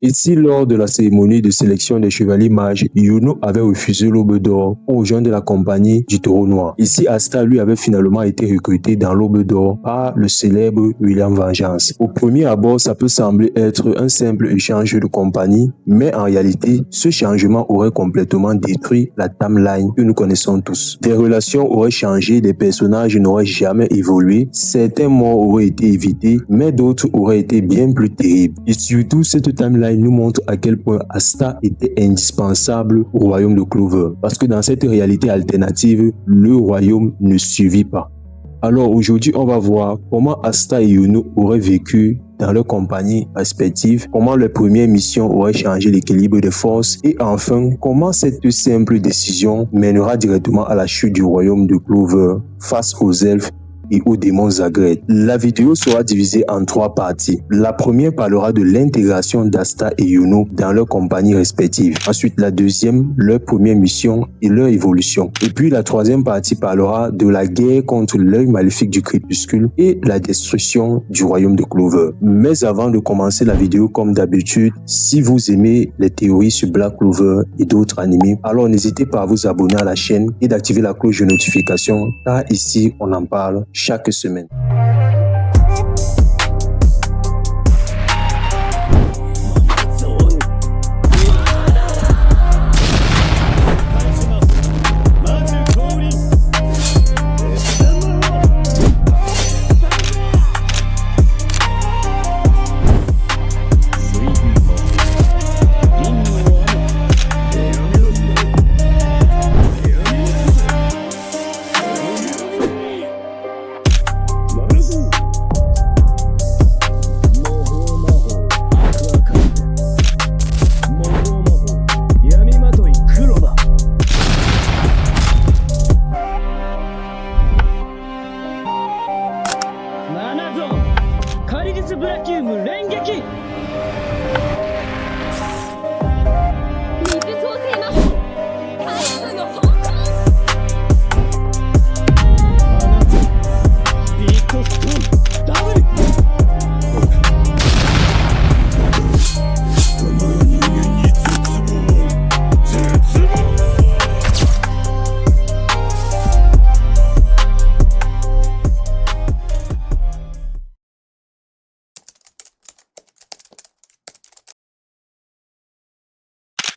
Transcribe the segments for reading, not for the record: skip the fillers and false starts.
Ici, lors de la cérémonie de sélection des chevaliers mages, Yuno avait refusé l'Aube d'Or pour rejoindre la compagnie du Taureau Noir. Ici, Asta lui avait finalement été recruté dans l'Aube d'Or par le célèbre William Vengeance. Au premier abord, ça peut sembler être un simple échange de compagnie, mais en réalité, ce changement aurait complètement détruit la timeline que nous connaissons tous. Des relations auraient changé, des personnages n'auraient jamais évolué, certains morts auraient été évités, mais d'autres auraient été bien plus terribles. Et surtout, cette timeline nous montre à quel point Asta était indispensable au royaume de Clover. Parce que dans cette réalité alternative, le royaume ne survit pas. Alors aujourd'hui, on va voir comment Asta et Yuno auraient vécu dans leurs compagnies respectives, comment leurs premières missions auraient changé l'équilibre des forces et enfin, comment cette simple décision mènera directement à la chute du royaume de Clover face aux elfes et aux démons Zagred. La vidéo sera divisée en 3 parties. La première parlera de l'intégration d'Asta et Yuno dans leurs compagnies respectives. Ensuite, la deuxième, leur première mission et leur évolution. Et puis, la troisième partie parlera de la guerre contre l'œil maléfique du crépuscule et la destruction du royaume de Clover. Mais avant de commencer la vidéo, comme d'habitude, si vous aimez les théories sur Black Clover et d'autres animés, alors n'hésitez pas à vous abonner à la chaîne et d'activer la cloche de notification, car ici, on en parle chaque semaine.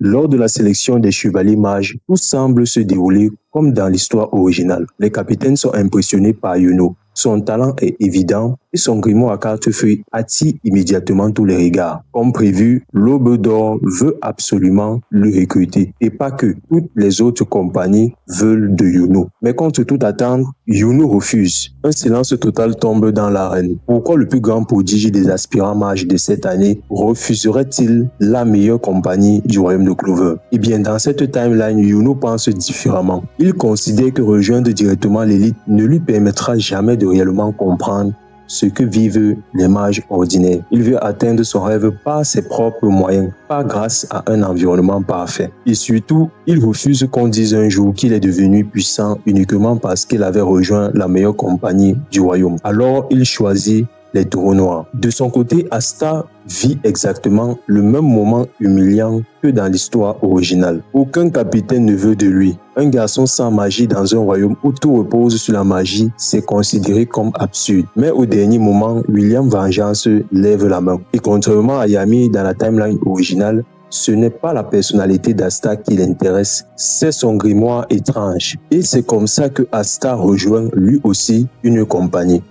Lors de la sélection des chevaliers mages, tout semble se dérouler comme dans l'histoire originale. Les capitaines sont impressionnés par Yuno. Son talent est évident et son grimoire à quatre feuilles attire immédiatement tous les regards. Comme prévu, l'Aube d'Or veut absolument le recruter. Et pas que, toutes les autres compagnies veulent de Yuno. Mais contre toute attente, Yuno refuse. Un silence total tombe dans l'arène. Pourquoi le plus grand prodige des aspirants mages de cette année refuserait-il la meilleure compagnie du royaume de Clover? Eh bien, dans cette timeline, Yuno pense différemment. Il considère que rejoindre directement l'élite ne lui permettra jamais de réellement comprendre ce que vivent les mages ordinaires. Il veut atteindre son rêve par ses propres moyens, pas grâce à un environnement parfait. Et surtout, il refuse qu'on dise un jour qu'il est devenu puissant uniquement parce qu'il avait rejoint la meilleure compagnie du royaume. Alors, il choisit les Taureaux Noirs. De son côté, Asta vit exactement le même moment humiliant que dans l'histoire originale. Aucun capitaine ne veut de lui. Un garçon sans magie dans un royaume où tout repose sur la magie, c'est considéré comme absurde. Mais au dernier moment, William Vengeance lève la main. Et contrairement à Yami dans la timeline originale, ce n'est pas la personnalité d'Asta qui l'intéresse, c'est son grimoire étrange. Et c'est comme ça que Asta rejoint lui aussi une compagnie.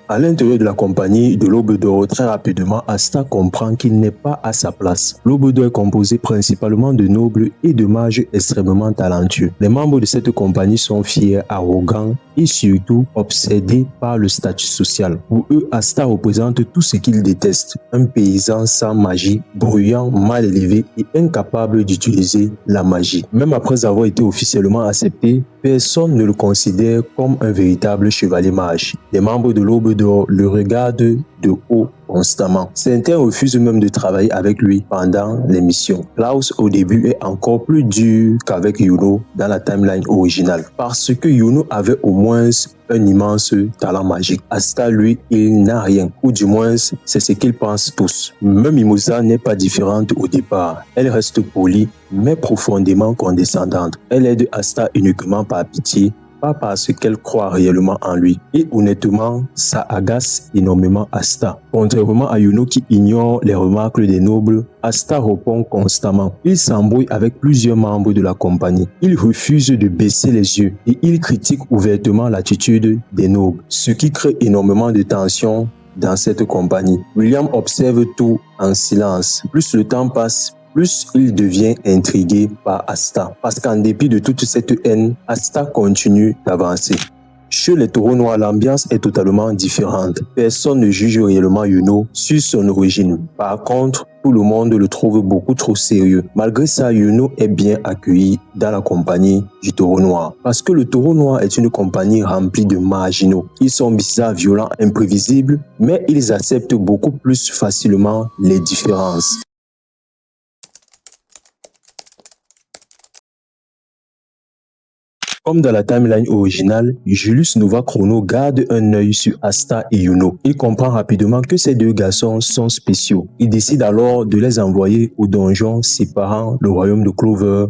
À l'intérieur de la compagnie de l'Aube d'Or, très rapidement, Asta comprend qu'il n'est pas à sa place. L'Aube d'Or est composée principalement de nobles et de mages extrêmement talentueux. Les membres de cette compagnie sont fiers, arrogants et surtout obsédés par le statut social. Pour eux, Asta représente tout ce qu'ils détestent. Un paysan sans magie, bruyant, mal élevé et incapable d'utiliser la magie. Même après avoir été officiellement accepté, personne ne le considère comme un véritable chevalier mage. Les membres de l'Aube d'or le regarde de haut constamment. Certains refusent même de travailler avec lui pendant les missions. Klaus au début est encore plus dur qu'avec Yuno dans la timeline originale parce que Yuno avait au moins un immense talent magique. Asta, lui, il n'a rien, ou du moins c'est ce qu'ils pensent tous. Même Mimosa n'est pas différente au départ. Elle reste polie mais profondément condescendante. Elle aide Asta uniquement par pitié, pas parce qu'elle croit réellement en lui. Et honnêtement, ça agace énormément Asta. Contrairement à Yuno qui ignore les remarques des nobles, Asta répond constamment. Il s'embrouille avec plusieurs membres de la compagnie. Il refuse de baisser les yeux et il critique ouvertement l'attitude des nobles, ce qui crée énormément de tension dans cette compagnie. William observe tout en silence. Plus le temps passe, plus il devient intrigué par Asta. Parce qu'en dépit de toute cette haine, Asta continue d'avancer. Chez les taureaux noirs, l'ambiance est totalement différente. Personne ne juge réellement Yuno sur son origine. Par contre, tout le monde le trouve beaucoup trop sérieux. Malgré ça, Yuno est bien accueilli dans la compagnie du taureau noir. Parce que le taureau noir est une compagnie remplie de marginaux. Ils sont bizarres, violents, imprévisibles, mais ils acceptent beaucoup plus facilement les différences. Comme dans la timeline originale, Julius Nova Chrono garde un œil sur Asta et Yuno. Il comprend rapidement que ces deux garçons sont spéciaux. Il décide alors de les envoyer au donjon séparant le royaume de Clover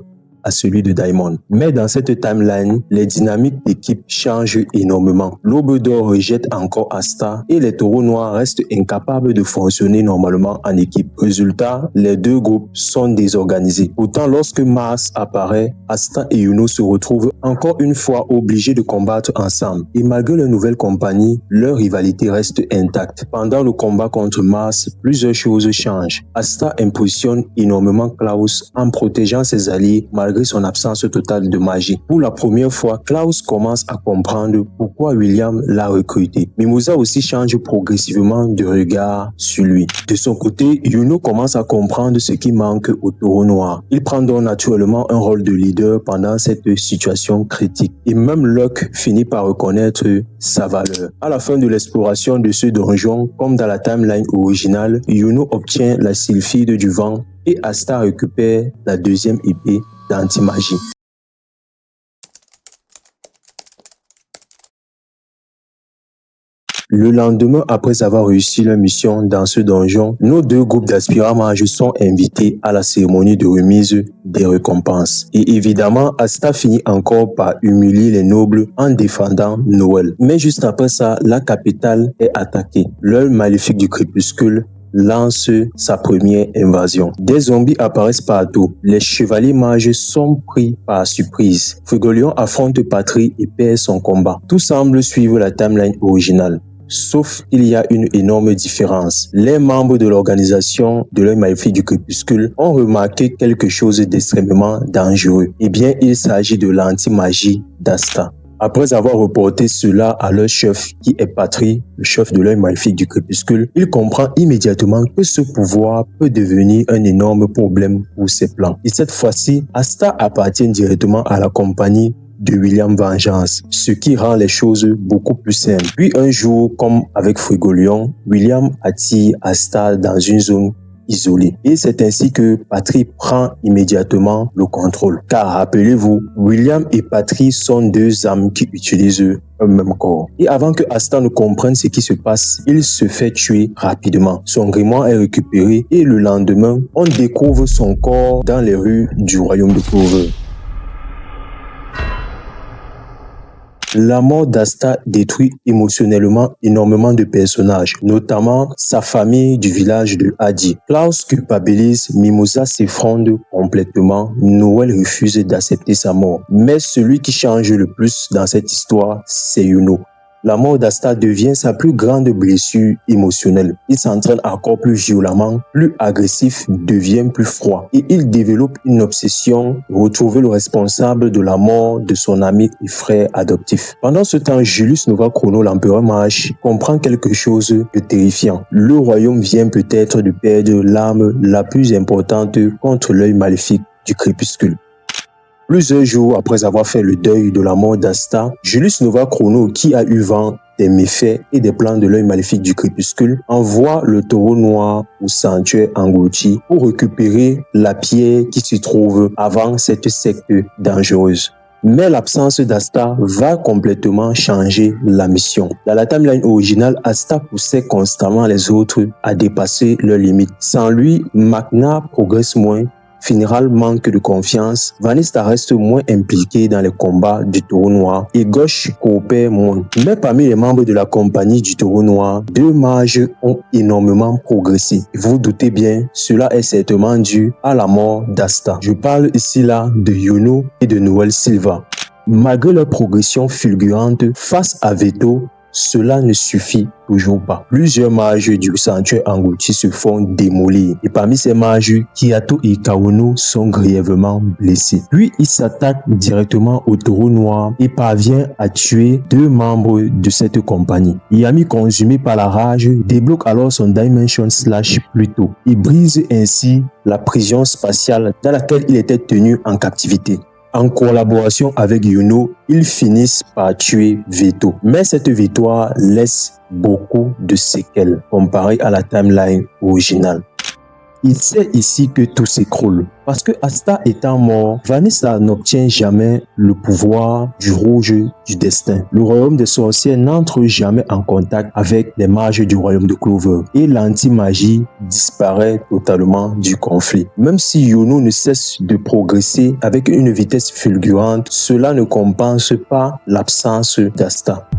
à celui de Diamond. Mais dans cette timeline, les dynamiques d'équipe changent énormément. L'Aube d'Or rejette encore Asta et les taureaux noirs restent incapables de fonctionner normalement en équipe. Résultat, les deux groupes sont désorganisés. Pourtant, lorsque Mars apparaît, Asta et Yuno se retrouvent encore une fois obligés de combattre ensemble. Et malgré leur nouvelle compagnie, leur rivalité reste intacte. Pendant le combat contre Mars, plusieurs choses changent. Asta impressionne énormément Klaus en protégeant ses alliés malgré son absence totale de magie. Pour la première fois, Klaus commence à comprendre pourquoi William l'a recruté. Mimosa aussi change progressivement de regard sur lui. De son côté, Yuno commence à comprendre ce qui manque au taureau noir. Il prend donc naturellement un rôle de leader pendant cette situation critique. Et même Locke finit par reconnaître sa valeur. À la fin de l'exploration de ce donjon, comme dans la timeline originale, Yuno obtient la sylphide du vent et Asta récupère la deuxième épée d'anti-magie. Le lendemain, après avoir réussi leur mission dans ce donjon, nos deux groupes d'aspirants mages sont invités à la cérémonie de remise des récompenses. Et évidemment, Asta finit encore par humilier les nobles en défendant Noël. Mais juste après ça, la capitale est attaquée. L'œil maléfique du crépuscule lance sa première invasion. Des zombies apparaissent partout. Les chevaliers mages sont pris par surprise. Frigolion affronte Patry et perd son combat. Tout semble suivre la timeline originale. Sauf qu'il y a une énorme différence. Les membres de l'organisation de l'œil maléfique du crépuscule ont remarqué quelque chose d'extrêmement dangereux. Eh bien, il s'agit de l'anti-magie d'Asta. Après avoir reporté cela à leur chef qui est Patry, le chef de l'œil maléfique du crépuscule, il comprend immédiatement que ce pouvoir peut devenir un énorme problème pour ses plans. Et cette fois-ci, Asta appartient directement à la compagnie de William Vengeance, ce qui rend les choses beaucoup plus simples. Puis un jour, comme avec Frigolion, William attire Asta dans une zone isolée. Et c'est ainsi que Patry prend immédiatement le contrôle. Car rappelez-vous, William et Patry sont deux âmes qui utilisent un même corps. Et avant que Asta ne comprenne ce qui se passe, il se fait tuer rapidement. Son grimoire est récupéré et le lendemain, on découvre son corps dans les rues du royaume de Clover. La mort d'Asta détruit émotionnellement énormément de personnages, notamment sa famille du village de Hadi. Klaus culpabilise, Mimosa s'effondre complètement, Noël refuse d'accepter sa mort. Mais celui qui change le plus dans cette histoire, c'est Yuno. La mort d'Asta devient sa plus grande blessure émotionnelle. Il s'entraîne encore plus violemment, plus agressif, devient plus froid. Et il développe une obsession, retrouver le responsable de la mort de son ami et frère adoptif. Pendant ce temps, Julius Nova Chrono, l'empereur mage, comprend quelque chose de terrifiant. Le royaume vient peut-être de perdre l'arme la plus importante contre l'œil maléfique du crépuscule. Plusieurs jours après avoir fait le deuil de la mort d'Asta, Julius Nova Chrono, qui a eu vent des méfaits et des plans de l'œil maléfique du crépuscule, envoie le taureau noir au sanctuaire englouti pour récupérer la pierre qui se trouve avant cette secte dangereuse. Mais l'absence d'Asta va complètement changer la mission. Dans la timeline originale, Asta poussait constamment les autres à dépasser leurs limites. Sans lui, Magna progresse moins. Finral manque de confiance, Vanessa reste moins impliqué dans les combats du Taureau Noir et Gauche coopère moins. Mais parmi les membres de la compagnie du Taureau Noir, 2 mages ont énormément progressé. Vous doutez bien, cela est certainement dû à la mort d'Asta. Je parle ici là de Yuno et de Noël Silva. Malgré leur progression fulgurante face à Veto, cela ne suffit toujours pas. Plusieurs mages du sanctuaire englouti se font démolir. Et parmi ces mages, Kiato et Kaono sont grièvement blessés. Puis il s'attaque directement au taureau noir et parvient à tuer 2 membres de cette compagnie. Yami, consumé par la rage, débloque alors son Dimension Slash Pluto et brise ainsi la prison spatiale dans laquelle il était tenu en captivité. En collaboration avec Yuno, ils finissent par tuer Veto. Mais cette victoire laisse beaucoup de séquelles comparé à la timeline originale. Il sait ici que tout s'écroule. Parce que Asta étant mort, Vanessa n'obtient jamais le pouvoir du rouge du destin. Le royaume des sorcières n'entre jamais en contact avec les mages du royaume de Clover. Et l'anti-magie disparaît totalement du conflit. Même si Yuno ne cesse de progresser avec une vitesse fulgurante, cela ne compense pas l'absence d'Asta.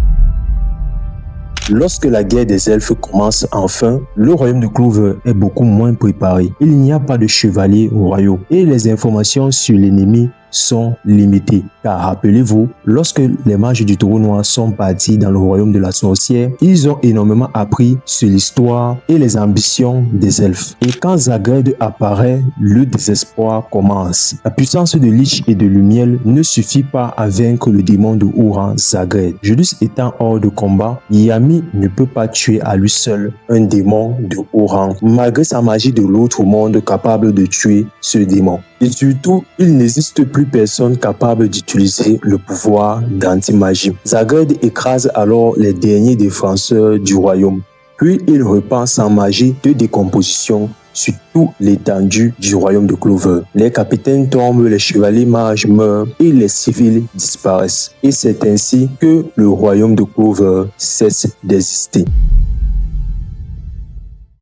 Lorsque la guerre des elfes commence enfin, le royaume de Clover est beaucoup moins préparé. Il n'y a pas de chevaliers royaux et les informations sur l'ennemi sont limitées. Car rappelez-vous, lorsque les mages du taureau noir sont partis dans le royaume de la sorcière, ils ont énormément appris sur l'histoire et les ambitions des elfes. Et quand Zagred apparaît, le désespoir commence. La puissance de Lich et de Lumiel ne suffit pas à vaincre le démon de Ouran, Zagred. Judus étant hors de combat, Yami ne peut pas tuer à lui seul un démon de Ouran, malgré sa magie de l'autre monde capable de tuer ce démon. Et surtout, il n'existe plus personne capable d'utiliser le pouvoir d'anti-magie. Zagred écrase alors les derniers défenseurs du royaume. Puis il repart sans magie de décomposition sur toute l'étendue du royaume de Clover. Les capitaines tombent, les chevaliers mages meurent et les civils disparaissent. Et c'est ainsi que le royaume de Clover cesse d'exister.